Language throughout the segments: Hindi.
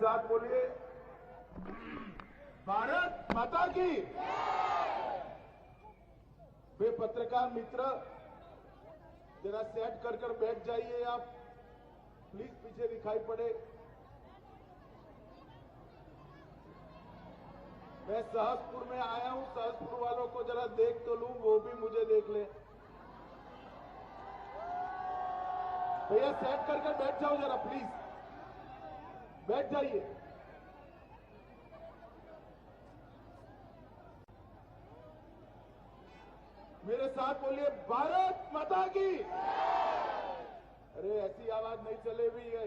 साथ बोलिए, भारत माता की। वे पत्रकार मित्र जरा सेट कर बैठ जाइए आप, प्लीज पीछे दिखाई पड़े। मैं सहसपुर में आया हूं, सहसपुर वालों को जरा देख तो लूं, वो भी मुझे देख ले। भैया सेट कर बैठ जाओ जरा, प्लीज बैठ जाइए। मेरे साथ बोलिए, भारत माता की। अरे ऐसी आवाज नहीं चले भी है,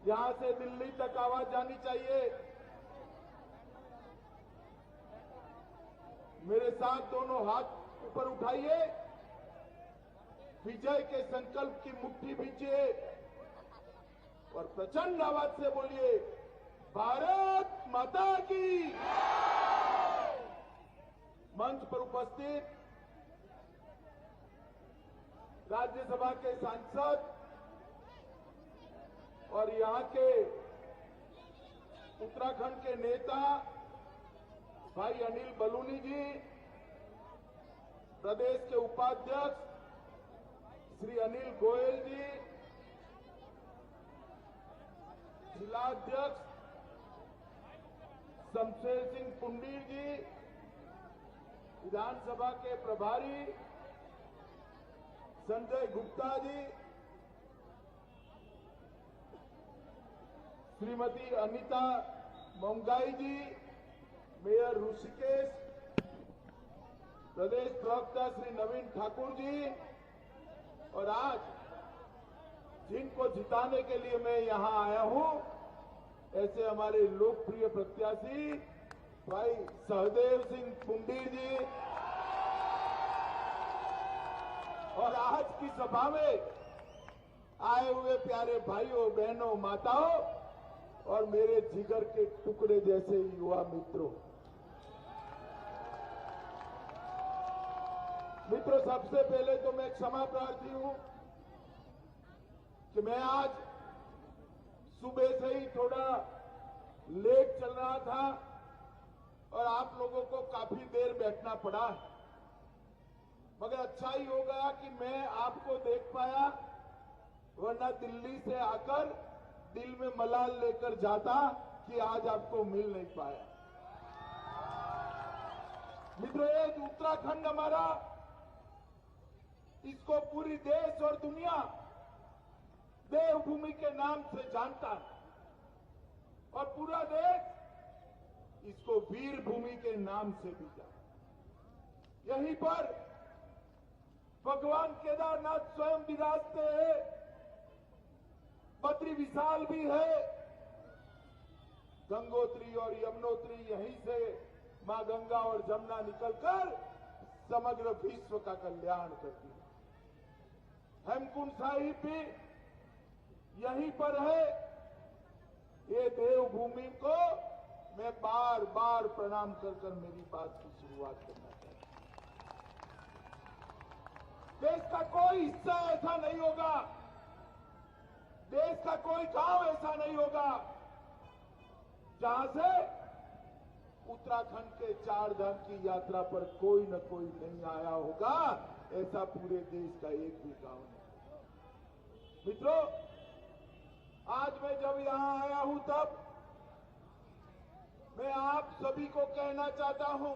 यहां से दिल्ली तक आवाज जानी चाहिए। मेरे साथ दोनों हाथ ऊपर उठाइए, विजय के संकल्प की मुट्ठी भींचिए और प्रचंड आवाज से बोलिए, भारत माता की। मंच पर उपस्थित राज्यसभा के सांसद और यहां के उत्तराखंड के नेता भाई अनिल बलूनी जी, प्रदेश के उपाध्यक्ष श्री अनिल गोयल जी, जिलाध्यक्ष शमशेर सिंह पुंडीर जी, विधानसभा के प्रभारी संजय गुप्ता जी, श्रीमती अनीता मोंगाई जी, मेयर ऋषिकेश, प्रदेश प्रवक्ता श्री नवीन ठाकुर जी, और आज जिनको जिताने के लिए मैं यहां आया हूं, ऐसे हमारे लोकप्रिय प्रत्याशी भाई सहदेव सिंह पुंडीर जी, और आज की सभा में आए हुए प्यारे भाइयों बहनों माताओं और मेरे जिगर के टुकड़े जैसे युवा मित्रों। मित्रों, सबसे पहले तो मैं क्षमा प्रार्थी हूं कि मैं आज सुबह से ही थोड़ा लेट चल रहा था और आप लोगों को काफी देर बैठना पड़ा, मगर अच्छा ही हो गया कि मैं आपको देख पाया, वरना दिल्ली से आकर दिल में मलाल लेकर जाता कि आज आपको मिल नहीं पाया। मित्रों, ये उत्तराखंड हमारा, इसको पूरी देश और दुनिया देवभूमि के नाम से जानता है और पूरा देश इसको वीर भूमि के नाम से भी जानता। यहीं पर भगवान केदारनाथ स्वयं विराजते हैं, बद्री विशाल भी है, गंगोत्री और यमुनोत्री यहीं से मां गंगा और जमुना निकलकर समग्र विश्व का कल्याण करती है। हेमकुंड साहिब भी यहीं पर है। ये देवभूमि को मैं बार बार प्रणाम कर मेरी बात की शुरुआत करना चाहता हूं। देश का कोई हिस्सा ऐसा नहीं होगा, देश का कोई गांव ऐसा नहीं होगा जहां से उत्तराखंड के चार धाम की यात्रा पर कोई न कोई नहीं आया होगा। ऐसा पूरे देश का एक भी गांव नहीं। मित्रों, आज मैं जब यहां आया हूं तब मैं आप सभी को कहना चाहता हूं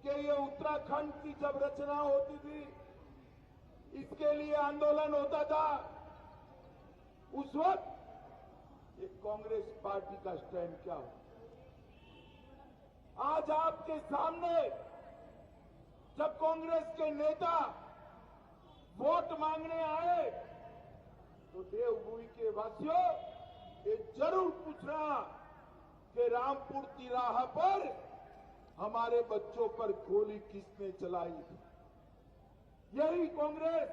कि ये उत्तराखंड की जब रचना होती थी, इसके लिए आंदोलन होता था, उस वक्त ये कांग्रेस पार्टी का स्टैंड क्या हो। आज आपके सामने जब कांग्रेस के नेता वोट मांगने आए तो देवभूमि के वासियों ये जरूर पूछना कि रामपुर तिराहा पर हमारे बच्चों पर गोली किसने चलाई थी। यही कांग्रेस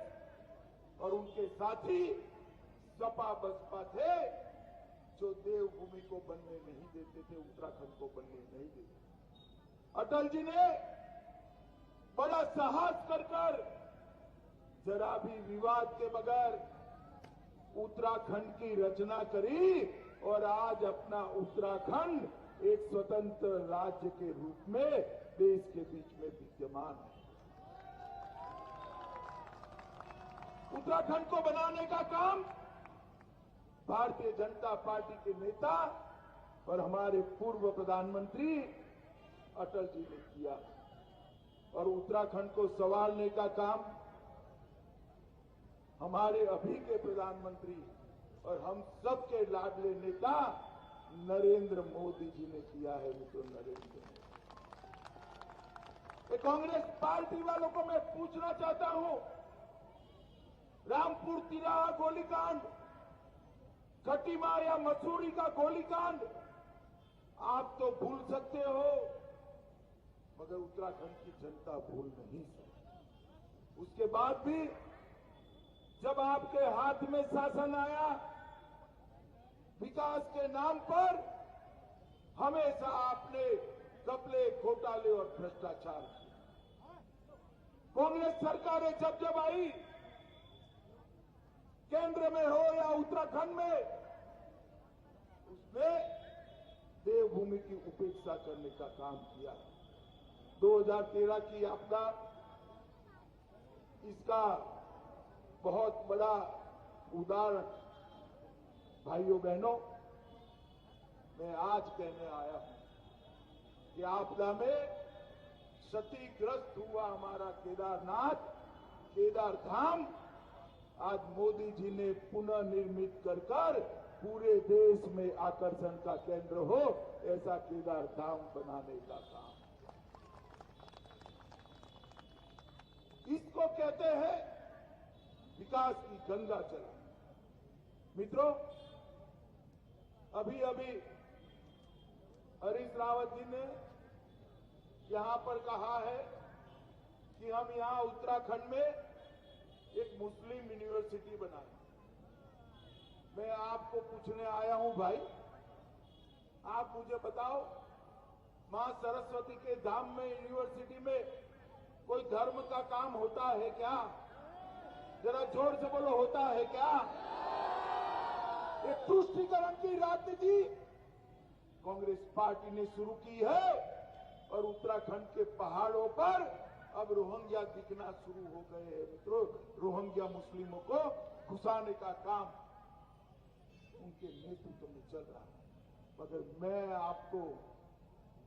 और उनके साथी सपा बसपा थे जो देवभूमि को बनने नहीं देते थे, उत्तराखंड को बनने नहीं देते। अटल जी ने बड़ा साहस कर जरा भी विवाद के बगैर उत्तराखंड की रचना करी और आज अपना उत्तराखंड एक स्वतंत्र राज्य के रूप में देश के बीच में विद्यमान है। उत्तराखंड को बनाने का काम भारतीय जनता पार्टी के नेता और हमारे पूर्व प्रधानमंत्री अटल जी ने किया और उत्तराखंड को संभालने का काम हमारे अभी के प्रधानमंत्री और हम सबके लाडले नेता नरेंद्र मोदी जी ने किया है। मित्रों, नरेंद्र मोदी। कांग्रेस पार्टी वालों को मैं पूछना चाहता हूं, रामपुर तिराहा गोलीकांड, खटीमा या मसूरी का गोलीकांड आप तो भूल सकते हो, मगर उत्तराखंड की जनता भूल नहीं सकती। उसके बाद भी जब आपके हाथ में शासन आया, विकास के नाम पर हमेशा आपने घपले, घोटाले और भ्रष्टाचार किया। कांग्रेस सरकारें जब जब आई, केंद्र में हो या उत्तराखंड में, उसने देवभूमि की उपेक्षा करने का काम किया। 2013 की आपदा इसका बहुत बड़ा उदाहरण। भाइयों बहनों, मैं आज कहने आया हूं कि आपदा में क्षतिग्रस्त हुआ हमारा केदारनाथ, केदारधाम आज मोदी जी ने पुनः निर्मित कर पूरे देश में आकर्षण का केंद्र हो, ऐसा केदारधाम बनाने का काम। इसको कहते हैं विकास की गंगा चला। मित्रों, अभी अभी हरीश रावत जी ने यहां पर कहा है कि हम यहां उत्तराखंड में एक मुस्लिम यूनिवर्सिटी बनाए। मैं आपको पूछने आया हूं भाई, आप मुझे बताओ, मां सरस्वती के धाम में यूनिवर्सिटी में कोई धर्म का काम होता है क्या? जरा जोर से बोलो, होता है क्या? एक तुष्टीकरण की राजनीति कांग्रेस पार्टी ने शुरू की है और उत्तराखंड के पहाड़ों पर अब रोहिंग्या दिखना शुरू हो गए हैं। मित्रों, रोहिंग्या मुस्लिमों को घुसाने का काम उनके नेतृत्व में चल रहा है। मगर मैं आपको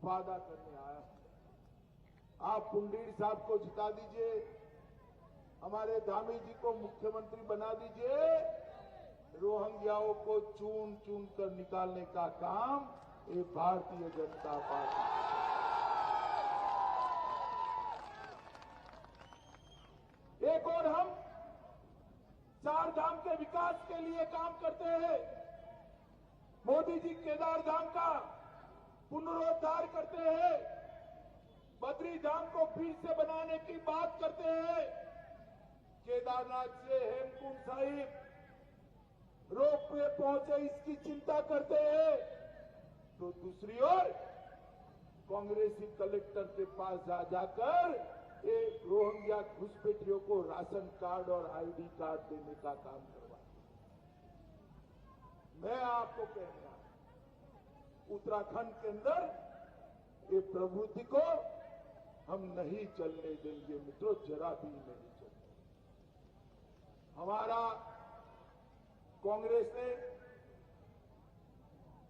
वादा करने आया हूं, आप पुंडीर साहब को जिता दीजिए, हमारे धामी जी को मुख्यमंत्री बना दीजिए, रोहिंग्याओं को चुन चुन कर निकालने का काम ये भारतीय जनता पार्टी। एक और हम चार धाम के विकास के लिए काम करते हैं। मोदी जी केदार धाम का पुनरुद्धार करते हैं, बद्री धाम को फिर से बनाने की बात करते हैं, केदारनाथ से हेमकुंड साहिब रोप वे पहुंचे इसकी चिंता करते हैं, तो दूसरी ओर कांग्रेसी कलेक्टर के पास जा जाकर एक रोहिंग्या घुसपैठियों को राशन कार्ड और आईडी कार्ड देने का काम करवा। मैं आपको कहने आया, उत्तराखंड के अंदर ये प्रवृत्ति को हम नहीं चलने देंगे। मित्रों, जरा भी नहीं चलने। हमारा कांग्रेस ने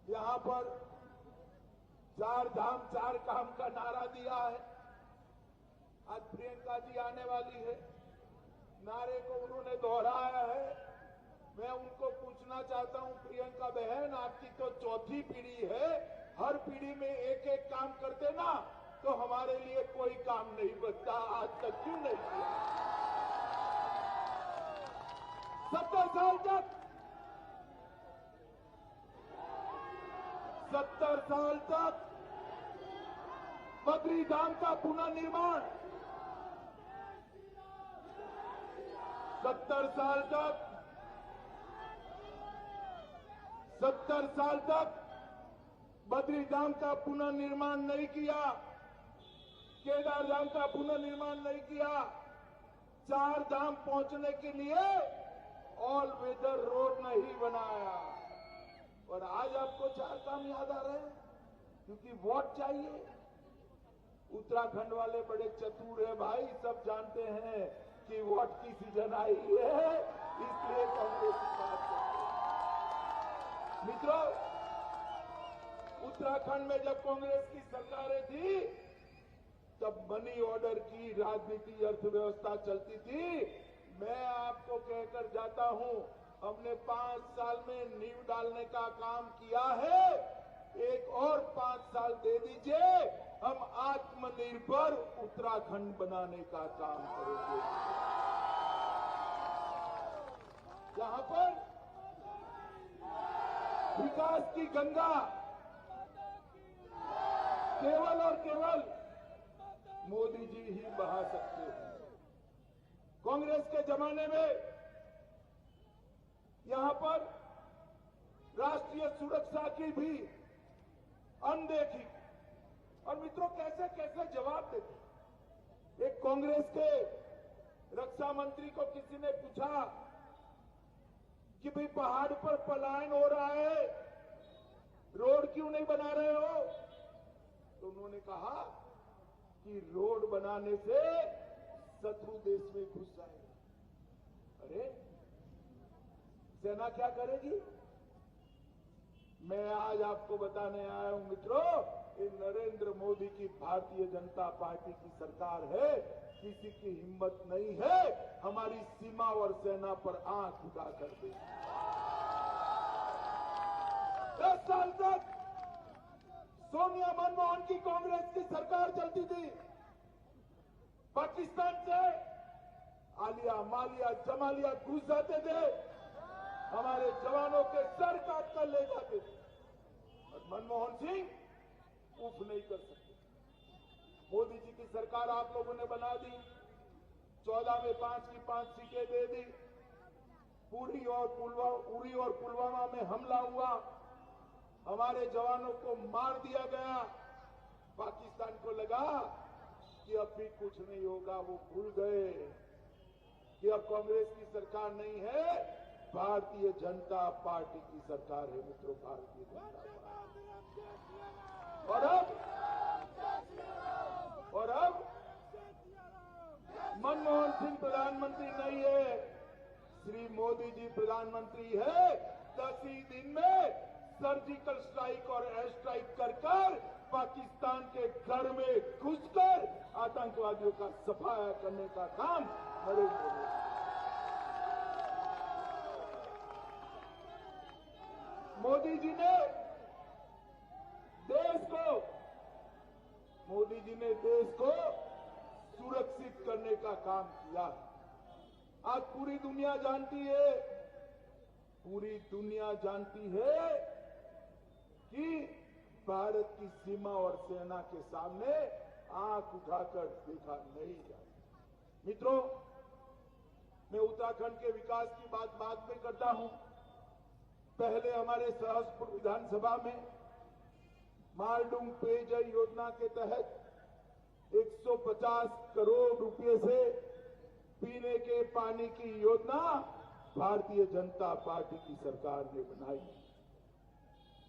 यहां पर चार धाम चार काम का नारा दिया है। आज प्रियंका जी आने वाली है, नारे को उन्होंने दोहराया है। मैं उनको पूछना चाहता हूं, प्रियंका बहन, आपकी तो चौथी पीढ़ी है, हर पीढ़ी में एक एक काम करते ना तो हमारे लिए कोई काम नहीं बचता। आज तक क्यों नहीं किया? 70 साल तक 70 साल तक बद्री धाम का पुनर्निर्माण, 70 साल तक बद्री धाम का पुनर्निर्माण नहीं किया, केदार धाम का पुनर्निर्माण नहीं किया। चार धाम पहुंचने के लिए ऑल वेदर रोड नहीं बनाया। और आज आपको 4 काम याद आ रहे हैं क्योंकि वोट चाहिए। उत्तराखंड वाले बड़े चतुर है भाई, सब जानते हैं कि वोट की सीजन आई है, इसलिए कांग्रेस की बात करते हैं। मित्रों, उत्तराखंड में जब कांग्रेस की सरकारें थी तब मनी ऑर्डर की राजनीति अर्थव्यवस्था चलती थी। मैं आपको कहकर जाता हूं, हमने 5 साल में नींव डालने का काम किया है। एक और 5 साल दे दीजिए, हम आत्मनिर्भर उत्तराखंड बनाने का काम करेंगे। जहां पर विकास की गंगा केवल और केवल मोदी जी ही बहा सकते हैं। कांग्रेस के जमाने में यहां पर राष्ट्रीय सुरक्षा की भी अनदेखी। और मित्रों, कैसे कैसे जवाब देते। एक कांग्रेस के रक्षा मंत्री को किसी ने पूछा कि भाई पहाड़ पर पलायन हो रहा है, रोड क्यों नहीं बना रहे हो? तो उन्होंने कहा कि रोड बनाने से शत्रु देश में घुस जाएगा। अरे सेना क्या करेगी? मैं आज आपको बताने आया हूं मित्रों, ये नरेंद्र मोदी की भारतीय जनता पार्टी की सरकार है। किसी की हिम्मत नहीं है हमारी सीमा और सेना पर आंख उठा कर दे। 10 साल तक सोनिया मनमोहन की कांग्रेस की सरकार चलती थी। पाकिस्तान से आलिया मालिया जमालिया घुस जाते थे, हमारे जवानों के सर काट कर ले जाते थे। और मनमोहन सिंह उफ नहीं कर सकते। मोदी जी की सरकार आप लोगों ने बना दी, 14 में 5 की 5 सीटें दे दी। उरी और पुलवामा में हमला हुआ, हमारे जवानों को मार दिया गया। पाकिस्तान को लगा कि अब भी कुछ नहीं होगा, वो भूल गए कि अब कांग्रेस की सरकार नहीं है, भारतीय जनता पार्टी की सरकार है। मित्रों, भारतीय जनता पार्टी। और अब मनमोहन सिंह प्रधानमंत्री नहीं है, श्री मोदी जी प्रधानमंत्री है। 10 ही दिन में सर्जिकल स्ट्राइक और एयर स्ट्राइक कर पाकिस्तान के घर में घुसकर आतंकवादियों का सफाया करने का काम नरेंद्र मोदी जी ने देश को सुरक्षित करने का काम किया। आज पूरी दुनिया जानती है कि भारत की सीमा और सेना के सामने आंख उठाकर देखा नहीं जाता। मित्रों, मैं उत्तराखंड के विकास की बात बाद में करता हूं। पहले हमारे सहसपुर विधानसभा में मालडूंग पेयजल योजना के तहत 150 करोड़ रुपए से पीने के पानी की योजना भारतीय जनता पार्टी की सरकार ने बनाई।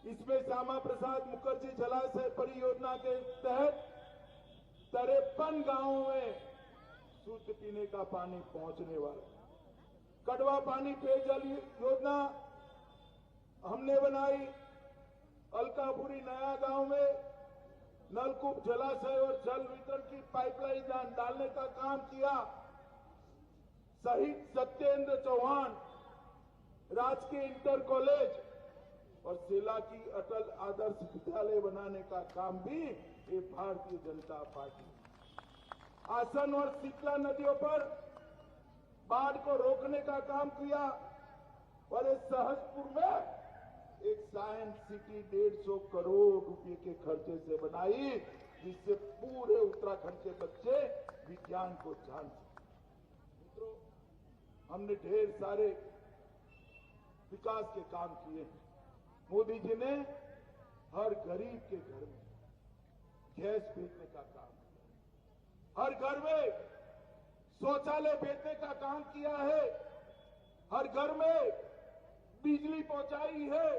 इसमें श्यामा प्रसाद मुखर्जी जलाशय परियोजना के तहत 53 गांवों में शुद्ध पीने का पानी पहुंचने वाला। कड़वा पानी पेयजल योजना हमने बनाई। अलकापुरी नया गांव में नलकूप जलाशय और जल वितरण की पाइपलाइन डालने का काम किया। शहीद सत्येंद्र चौहान राजकीय इंटर कॉलेज और सेला की अटल आदर्श विद्यालय बनाने का काम भी ये भारतीय जनता पार्टी। आसन और शीतला नदियों पर बाढ़ को रोकने का काम किया। और इस सहसपुर में एक साइंस सिटी 150 करोड़ रुपए के खर्चे से बनाई, जिससे पूरे उत्तराखंड के बच्चे विज्ञान को जान सके। मित्रों, हमने ढेर सारे विकास के काम किए हैं। मोदी जी ने हर गरीब के घर में गैस भेजने का काम किया, हर घर में शौचालय भेजने का काम किया है। हर घर में बिजली पहुंचाई है।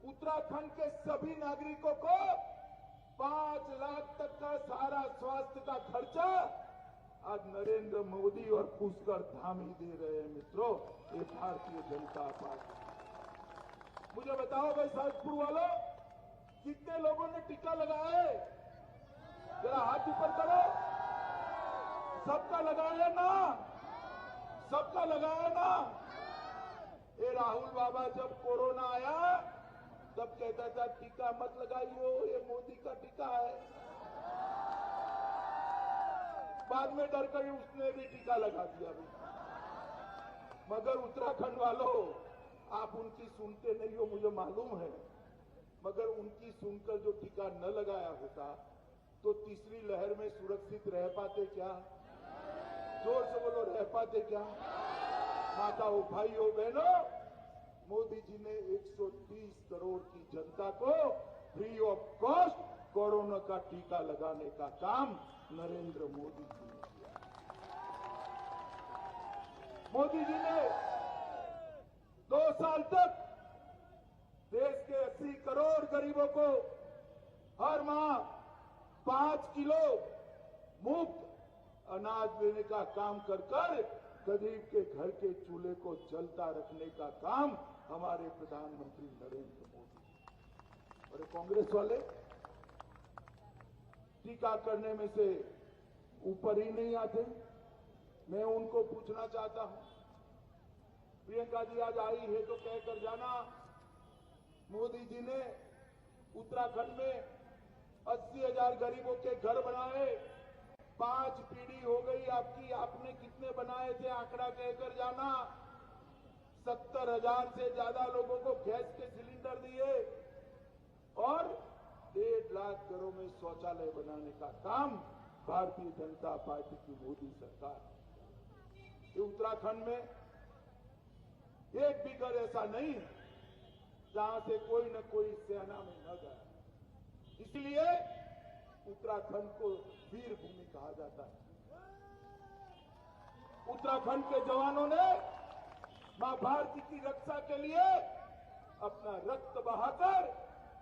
उत्तराखंड के सभी नागरिकों को 5 लाख तक का सारा स्वास्थ्य का खर्चा आज नरेंद्र मोदी और पुष्कर धाम ही दे रहे हैं। मित्रों, ये भारतीय जनता पार्टी। मुझे बताओ भाई साजपुर वालों, कितने लोगों ने टीका लगाया है? जरा हाथ ऊपर करो। सबका लगाया ना? सबका लगाया ना? ये राहुल बाबा जब कोरोना आया तब कहता था टीका मत लगाइयो, ये मोदी का टीका है। बाद में डर कर उसने भी टीका लगा दिया। मगर उत्तराखंड वालों, आप उनकी सुनते नहीं हो मुझे मालूम है, मगर उनकी सुनकर जो टीका न लगाया होता तो तीसरी लहर में सुरक्षित रह पाते क्या? जोर से बोलो, रह पाते क्या? माताओं, भाइयों, बहनों, मोदी जी ने 130 करोड़ की जनता को फ्री ऑफ कॉस्ट कोरोना का टीका लगाने का काम नरेंद्र मोदी जी ने किया। मोदी जी ने 2 साल तक देश के 80 करोड़ गरीबों को हर माह 5 किलो मुफ्त अनाज देने का काम कर गरीब के घर के चूल्हे को जलता रखने का काम हमारे प्रधानमंत्री नरेंद्र मोदी। और कांग्रेस वाले टीका करने में से ऊपर ही नहीं आते। मैं उनको पूछना चाहता हूं, प्रियंका जी आज आई है तो कहकर जाना, मोदी जी ने उत्तराखंड में 80,000 गरीबों के घर बनाए, 5 पीढ़ी हो गई आपकी, आपने कितने बनाए थे आंकड़ा कहकर जाना। 70,000 से ज्यादा लोगों को गैस के सिलेंडर दिए और 1.5 लाख घरों में शौचालय बनाने का काम भारतीय जनता पार्टी की मोदी सरकार। ये उत्तराखंड में एक भी घर ऐसा नहीं जहां से कोई न कोई सेना में न गया। इसलिए उत्तराखंड को वीर भूमि कहा जाता है। उत्तराखंड के जवानों ने मां भारती की रक्षा के लिए अपना रक्त बहाकर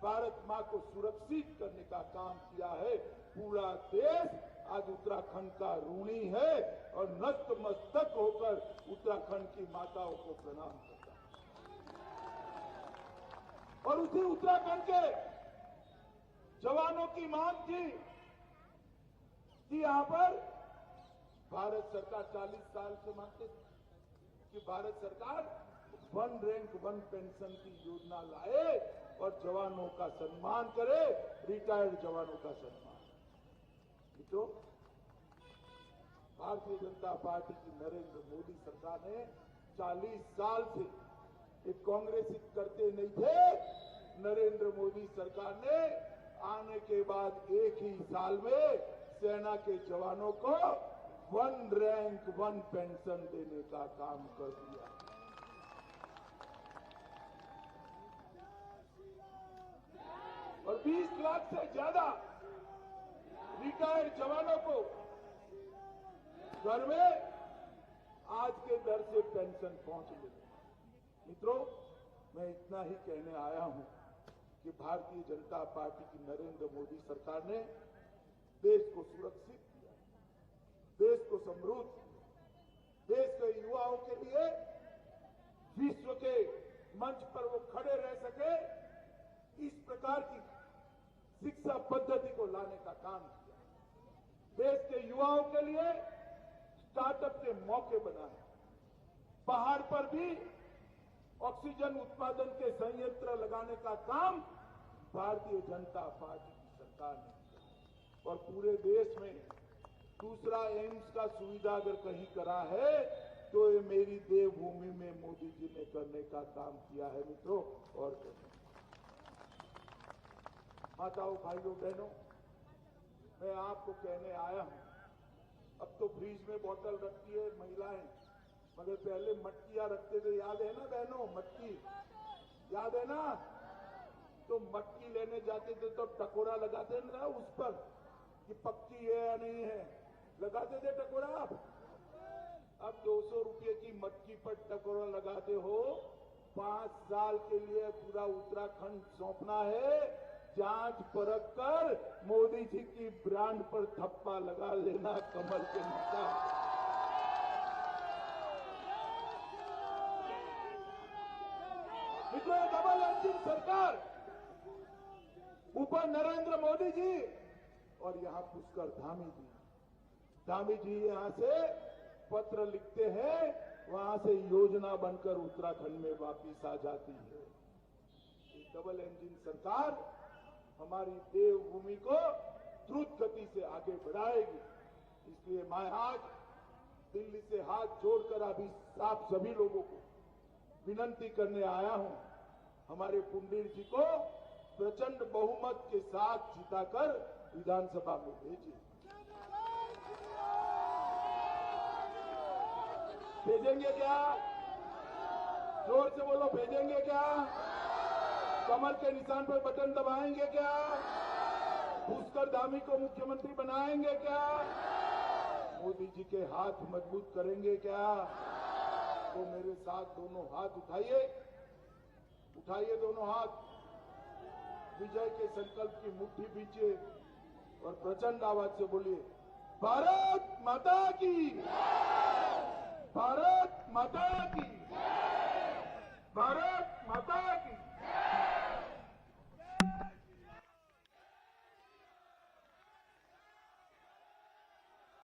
भारत मां को सुरक्षित करने का काम किया है। पूरा देश आज उत्तराखंड का ऋणी है और नतमस्तक होकर उत्तराखंड की माताओं को प्रणाम करता है। और उसी उत्तराखंड के जवानों की मांग थी कि यहां पर भारत सरकार 40 साल से मांगते थे कि भारत सरकार 1 रैंक 1 पेंशन की योजना लाए और जवानों का सम्मान करे, रिटायर्ड जवानों का सम्मान। मित्रों, भारतीय जनता पार्टी की नरेंद्र मोदी सरकार ने 40 साल से एक कांग्रेसी करते नहीं थे। नरेंद्र मोदी सरकार ने आने के बाद एक ही साल में सेना के जवानों को 1 रैंक 1 पेंशन देने का काम कर दिया। और 20 लाख से ज्यादा रिटायर्ड जवानों को घर में आज के दर से पेंशन पहुंच गई। मित्रों, मैं इतना ही कहने आया हूं कि भारतीय जनता पार्टी की नरेंद्र मोदी सरकार ने देश को सुरक्षित किया, देश को समृद्ध, देश के युवाओं के लिए विश्व के मंच पर वो खड़े रह सके, इस प्रकार की शिक्षा पद्धति को लाने का काम किया। देश के युवाओं के लिए स्टार्टअप के मौके बनाए, पहाड़ पर भी ऑक्सीजन उत्पादन के संयंत्र लगाने का काम भारतीय जनता पार्टी की सरकार ने किया। और पूरे देश में दूसरा एम्स का सुविधा अगर कहीं करा है तो ये मेरी देवभूमि में मोदी जी ने करने का काम किया है। मित्रों और माताओं, भाइयों, बहनों, मैं आपको कहने आया हूं, अब तो फ्रीज में बोतल रखती है महिलाएं, मगर पहले मटकियां रखते थे, याद है ना बहनों? मटकी याद है ना? तो मटकी लेने जाते थे तो टकोरा लगाते थे ना उस पर कि पक्की है या नहीं है, लगाते थे टकोरा। अब 200 रुपये की मटकी पर टकोरा लगाते हो। 5 साल के लिए पूरा उत्तराखंड सौंपना है। जांच परख कर मोदी जी की ब्रांड पर थप्पा लगा लेना कमल के नेता। मित्रों, डबल इंजन सरकार, ऊपर नरेंद्र मोदी जी और यहां पुष्कर धामी जी यहां से पत्र लिखते हैं, वहां से योजना बनकर उत्तराखंड में वापिस आ जाती है। ये डबल इंजन सरकार हमारी देवभूमि को द्रुत गति से आगे बढ़ाएगी। इसलिए मैं आज दिल्ली से हाथ जोड़कर अभी आप सभी लोगों को विनंती करने आया हूं, हमारे पुंडीर जी को प्रचंड बहुमत के साथ जिताकर विधानसभा में भेजिए। भेजेंगे क्या? जोर से बोलो, भेजेंगे क्या? कमल के निशान पर बटन दबाएंगे क्या? पुष्कर धामी को मुख्यमंत्री बनाएंगे क्या? मोदी जी के हाथ मजबूत करेंगे क्या? तो मेरे साथ दोनों हाथ उठाइए, उठाइए दोनों हाथ, विजय के संकल्प की मुट्ठी बीचिए और प्रचंड आवाज से बोलिए, भारत माता की, भारत माता की, भारत